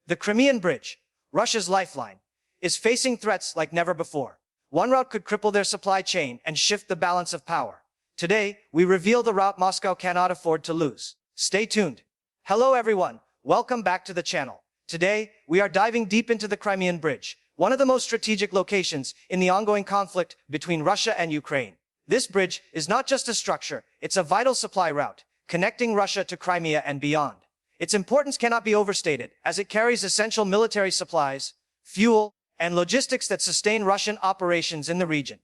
The Crimean Bridge, Russia's lifeline, is facing threats like never before. One route could cripple their supply chain and shift the balance of power. Today, we reveal the route Moscow cannot afford to lose. Stay tuned. Hello everyone, welcome back to the channel. Today, we are diving deep into the Crimean Bridge, one of the most strategic locations in the ongoing conflict between Russia and Ukraine. This bridge is not just a structure, it's a vital supply route, connecting Russia to Crimea and beyond. Its importance cannot be overstated, as it carries essential military supplies, fuel, and logistics that sustain Russian operations in the region.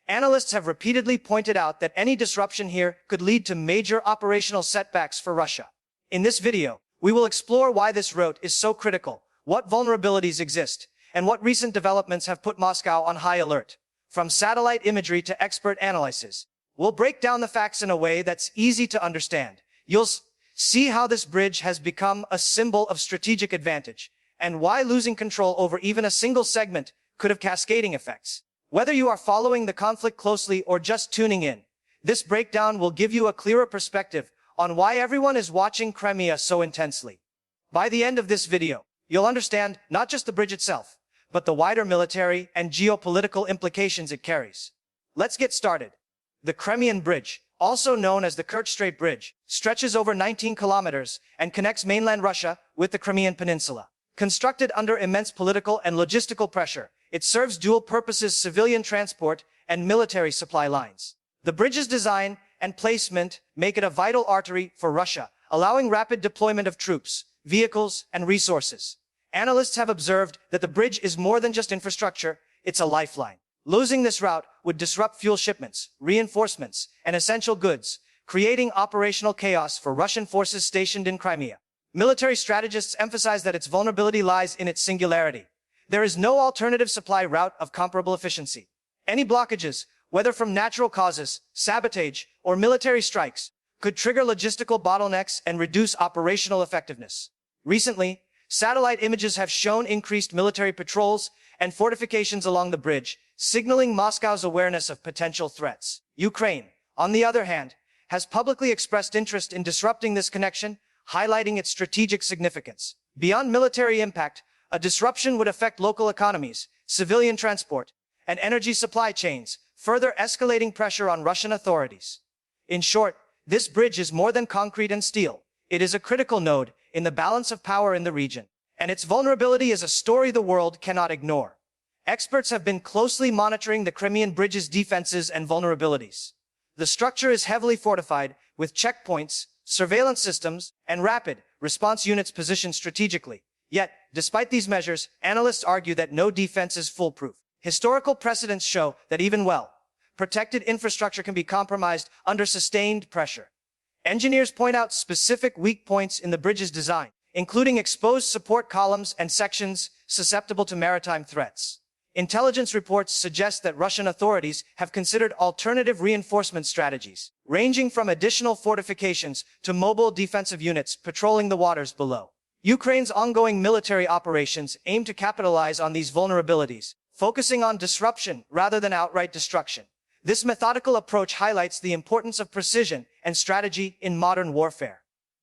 Analysts have repeatedly pointed out that any disruption here could lead to major operational setbacks for Russia. In this video, we will explore why this route is so critical, what vulnerabilities exist, and what recent developments have put Moscow on high alert. From satellite imagery to expert analysis, we'll break down the facts in a way that's easy to understand. You'll see how this bridge has become a symbol of strategic advantage, and why losing control over even a single segment could have cascading effects. Whether you are following the conflict closely or just tuning in, this breakdown will give you a clearer perspective on why everyone is watching Crimea so intensely. By the end of this video, you'll understand not just the bridge itself, but the wider military and geopolitical implications it carries. Let's get started. The Crimean Bridge, also known as the Kerch Strait Bridge, stretches over 19 kilometers and connects mainland Russia with the Crimean Peninsula. Constructed under immense political and logistical pressure, it serves dual purposes: civilian transport and military supply lines. The bridge's design and placement make it a vital artery for Russia, allowing rapid deployment of troops, vehicles, and resources. Analysts have observed that the bridge is more than just infrastructure, it's a lifeline. Losing this route would disrupt fuel shipments, reinforcements, and essential goods, creating operational chaos for Russian forces stationed in Crimea. Military strategists emphasize that its vulnerability lies in its singularity. There is no alternative supply route of comparable efficiency. Any blockages, whether from natural causes, sabotage, or military strikes, could trigger logistical bottlenecks and reduce operational effectiveness. Recently, satellite images have shown increased military patrols and fortifications along the bridge, signaling Moscow's awareness of potential threats. Ukraine, on the other hand, has publicly expressed interest in disrupting this connection, highlighting its strategic significance. Beyond military impact, a disruption would affect local economies, civilian transport, and energy supply chains, further escalating pressure on Russian authorities. In short, this bridge is more than concrete and steel. It is a critical node in the balance of power in the region, and its vulnerability is a story the world cannot ignore. Experts have been closely monitoring the Crimean Bridge's defenses and vulnerabilities. The structure is heavily fortified, with checkpoints, surveillance systems, and rapid response units positioned strategically. Yet, despite these measures, analysts argue that no defense is foolproof. Historical precedents show that even well-protected infrastructure can be compromised under sustained pressure. Engineers point out specific weak points in the bridge's design, including exposed support columns and sections susceptible to maritime threats. Intelligence reports suggest that Russian authorities have considered alternative reinforcement strategies, ranging from additional fortifications to mobile defensive units patrolling the waters below. Ukraine's ongoing military operations aim to capitalize on these vulnerabilities, focusing on disruption rather than outright destruction. This methodical approach highlights the importance of precision and strategy in modern warfare.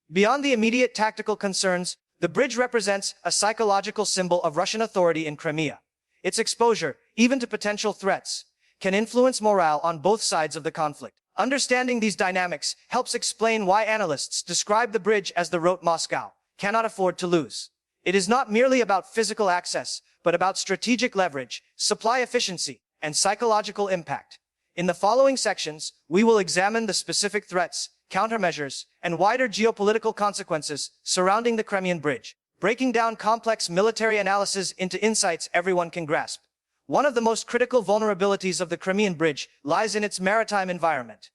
Beyond the immediate tactical concerns, the bridge represents a psychological symbol of Russian authority in Crimea. Its exposure, even to potential threats, can influence morale on both sides of the conflict. Understanding these dynamics helps explain why analysts describe the bridge as the route Moscow cannot afford to lose. It is not merely about physical access, but about strategic leverage, supply efficiency, and psychological impact. In the following sections, we will examine the specific threats, countermeasures, and wider geopolitical consequences surrounding the Crimean Bridge, breaking down complex military analysis into insights everyone can grasp. One of the most critical vulnerabilities of the Crimean Bridge lies in its maritime environment.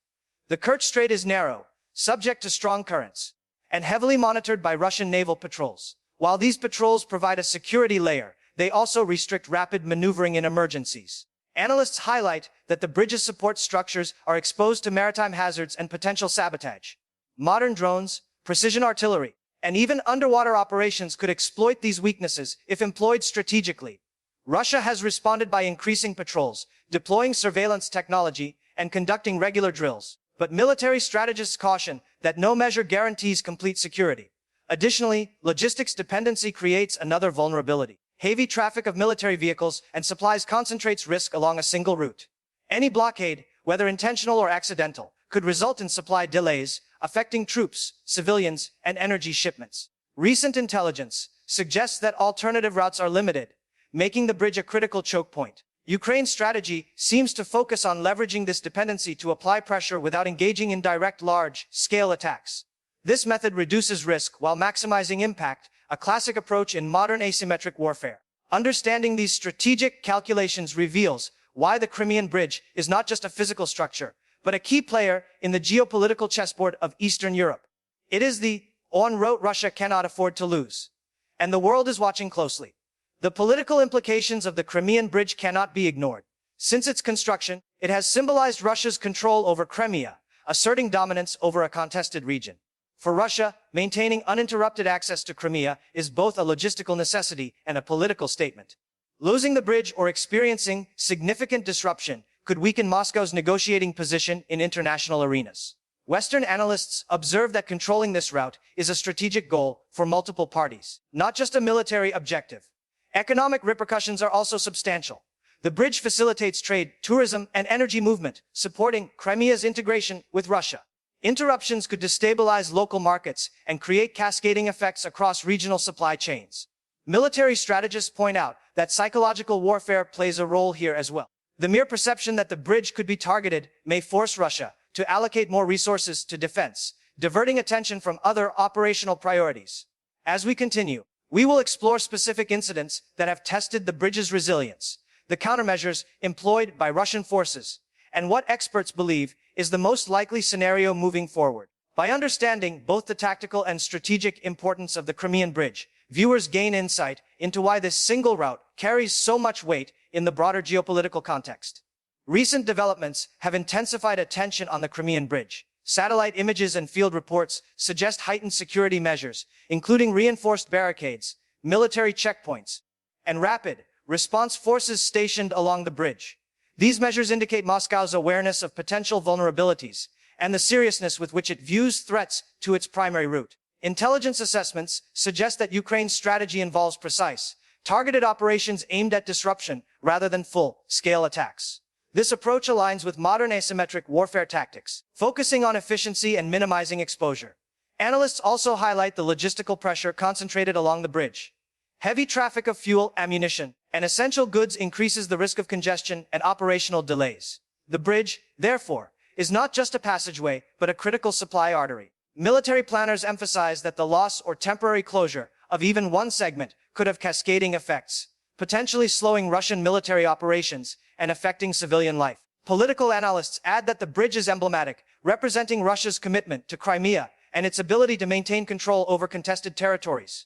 The Kerch Strait is narrow, subject to strong currents, and heavily monitored by Russian naval patrols. While these patrols provide a security layer, they also restrict rapid maneuvering in emergencies. Analysts highlight that the bridge's support structures are exposed to maritime hazards and potential sabotage. Modern drones, precision artillery, and even underwater operations could exploit these weaknesses if employed strategically. Russia has responded by increasing patrols, deploying surveillance technology, and conducting regular drills. But military strategists caution that no measure guarantees complete security. Additionally, logistics dependency creates another vulnerability. Heavy traffic of military vehicles and supplies concentrates risk along a single route. Any blockade, whether intentional or accidental, could result in supply delays, affecting troops, civilians, and energy shipments. Recent intelligence suggests that alternative routes are limited, making the bridge a critical choke point. Ukraine's strategy seems to focus on leveraging this dependency to apply pressure without engaging in direct large-scale attacks. This method reduces risk while maximizing impact, a classic approach in modern asymmetric warfare. Understanding these strategic calculations reveals why the Crimean Bridge is not just a physical structure, but a key player in the geopolitical chessboard of Eastern Europe. It is the on-route Russia cannot afford to lose, and the world is watching closely. The political implications of the Crimean Bridge cannot be ignored. Since its construction, it has symbolized Russia's control over Crimea, asserting dominance over a contested region. For Russia, maintaining uninterrupted access to Crimea is both a logistical necessity and a political statement. Losing the bridge or experiencing significant disruption could weaken Moscow's negotiating position in international arenas. Western analysts observe that controlling this route is a strategic goal for multiple parties, not just a military objective. Economic repercussions are also substantial. The bridge facilitates trade, tourism, and energy movement, supporting Crimea's integration with Russia. Interruptions could destabilize local markets and create cascading effects across regional supply chains. Military strategists point out that psychological warfare plays a role here as well. The mere perception that the bridge could be targeted may force Russia to allocate more resources to defense, diverting attention from other operational priorities. As we continue, we will explore specific incidents that have tested the bridge's resilience, the countermeasures employed by Russian forces, and what experts believe is the most likely scenario moving forward. By understanding both the tactical and strategic importance of the Crimean Bridge, viewers gain insight into why this single route carries so much weight in the broader geopolitical context. Recent developments have intensified attention on the Crimean Bridge. Satellite images and field reports suggest heightened security measures, including reinforced barricades, military checkpoints, and rapid response forces stationed along the bridge. These measures indicate Moscow's awareness of potential vulnerabilities and the seriousness with which it views threats to its primary route. Intelligence assessments suggest that Ukraine's strategy involves precise, targeted operations aimed at disruption rather than full-scale attacks. This approach aligns with modern asymmetric warfare tactics, focusing on efficiency and minimizing exposure. Analysts also highlight the logistical pressure concentrated along the bridge. Heavy traffic of fuel, ammunition, and essential goods increases the risk of congestion and operational delays. The bridge, therefore, is not just a passageway, but a critical supply artery. Military planners emphasize that the loss or temporary closure of even one segment could have cascading effects, potentially slowing Russian military operations and affecting civilian life. Political analysts add that the bridge is emblematic, representing Russia's commitment to Crimea and its ability to maintain control over contested territories.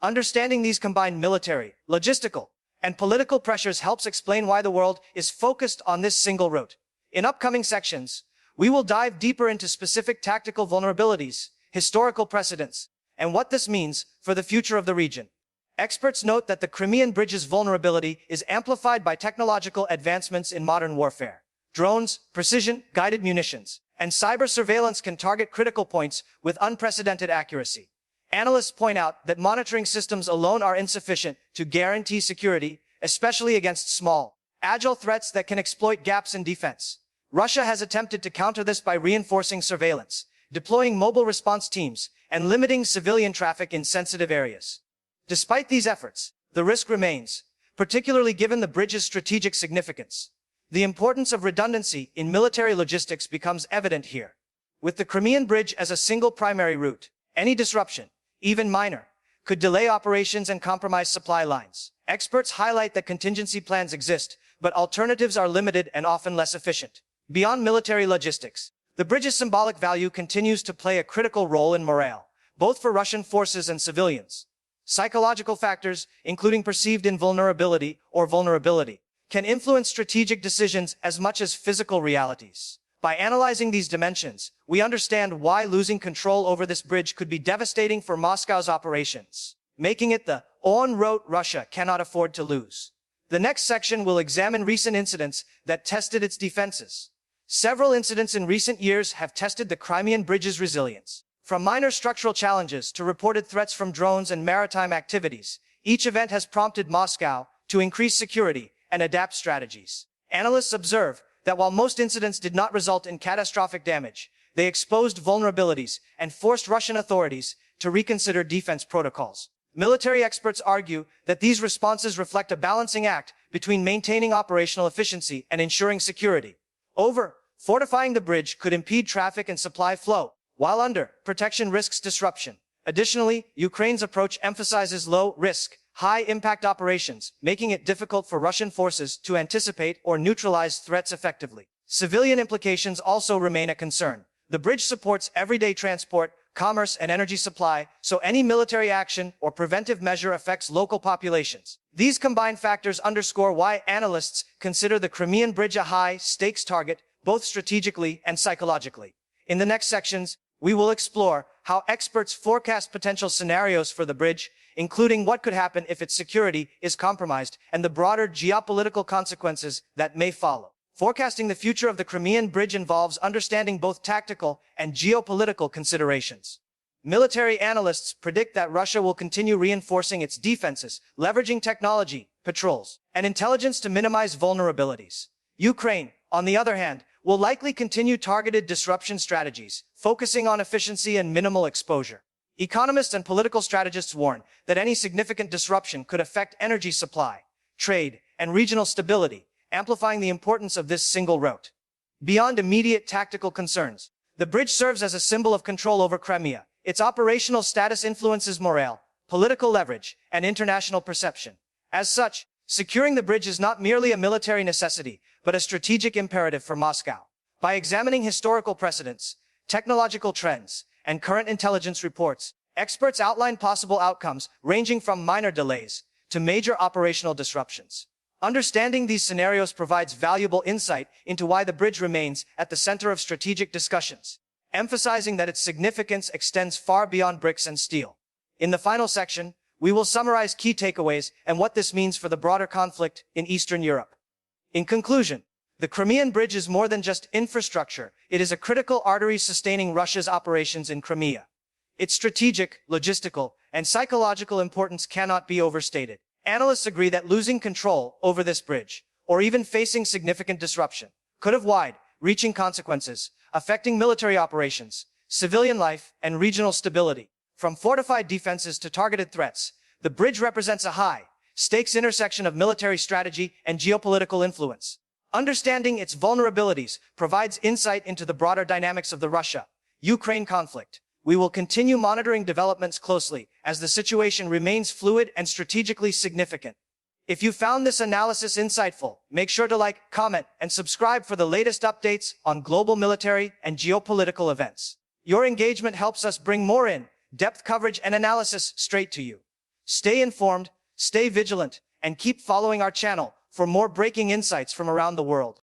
Understanding these combined military, logistical, and political pressures helps explain why the world is focused on this single route. In upcoming sections, we will dive deeper into specific tactical vulnerabilities, historical precedents, and what this means for the future of the region. Experts note that the Crimean Bridge's vulnerability is amplified by technological advancements in modern warfare. Drones, precision-guided munitions, and cyber surveillance can target critical points with unprecedented accuracy. Analysts point out that monitoring systems alone are insufficient to guarantee security, especially against small, agile threats that can exploit gaps in defense. Russia has attempted to counter this by reinforcing surveillance, deploying mobile response teams, and limiting civilian traffic in sensitive areas. Despite these efforts, the risk remains, particularly given the bridge's strategic significance. The importance of redundancy in military logistics becomes evident here. With the Crimean Bridge as a single primary route, any disruption, even minor, could delay operations and compromise supply lines. Experts highlight that contingency plans exist, but alternatives are limited and often less efficient. Beyond military logistics, the bridge's symbolic value continues to play a critical role in morale, both for Russian forces and civilians. Psychological factors, including perceived invulnerability or vulnerability, can influence strategic decisions as much as physical realities. By analyzing these dimensions, we understand why losing control over this bridge could be devastating for Moscow's operations, making it the on-route Russia cannot afford to lose. The next section will examine recent incidents that tested its defenses. Several incidents in recent years have tested the Crimean Bridge's resilience. From minor structural challenges to reported threats from drones and maritime activities, each event has prompted Moscow to increase security and adapt strategies. Analysts observe that while most incidents did not result in catastrophic damage, they exposed vulnerabilities and forced Russian authorities to reconsider defense protocols. Military experts argue that these responses reflect a balancing act between maintaining operational efficiency and ensuring security. Fortifying the bridge could impede traffic and supply flow, while under protection risks disruption. Additionally, Ukraine's approach emphasizes low-risk, high-impact operations, making it difficult for Russian forces to anticipate or neutralize threats effectively. Civilian implications also remain a concern. The bridge supports everyday transport, commerce, and energy supply, so any military action or preventive measure affects local populations. These combined factors underscore why analysts consider the Crimean Bridge a high-stakes target, both strategically and psychologically. In the next sections, we will explore how experts forecast potential scenarios for the bridge, including what could happen if its security is compromised and the broader geopolitical consequences that may follow. Forecasting the future of the Crimean Bridge involves understanding both tactical and geopolitical considerations. Military analysts predict that Russia will continue reinforcing its defenses, leveraging technology, patrols, and intelligence to minimize vulnerabilities. Ukraine, on the other hand, will likely continue targeted disruption strategies, focusing on efficiency and minimal exposure. Economists and political strategists warn that any significant disruption could affect energy supply, trade, and regional stability, amplifying the importance of this single route. Beyond immediate tactical concerns, the bridge serves as a symbol of control over Crimea. Its operational status influences morale, political leverage, and international perception. As such, securing the bridge is not merely a military necessity, but a strategic imperative for Moscow. By examining historical precedents, technological trends, and current intelligence reports, experts outline possible outcomes ranging from minor delays to major operational disruptions. Understanding these scenarios provides valuable insight into why the bridge remains at the center of strategic discussions, emphasizing that its significance extends far beyond bricks and steel. In the final section, we will summarize key takeaways and what this means for the broader conflict in Eastern Europe. In conclusion, the Crimean Bridge is more than just infrastructure. It is a critical artery sustaining Russia's operations in Crimea. Its strategic, logistical, and psychological importance cannot be overstated. Analysts agree that losing control over this bridge, or even facing significant disruption, could have wide-reaching consequences, affecting military operations, civilian life, and regional stability. From fortified defenses to targeted threats, the bridge represents a high-stakes intersection of military strategy and geopolitical influence. Understanding its vulnerabilities provides insight into the broader dynamics of the Russia-Ukraine conflict. We will continue monitoring developments closely as the situation remains fluid and strategically significant. If you found this analysis insightful, make sure to like, comment, and subscribe for the latest updates on global military and geopolitical events. Your engagement helps us bring more in-depth coverage and analysis straight to you. Stay informed, stay vigilant, and keep following our channel for more breaking insights from around the world.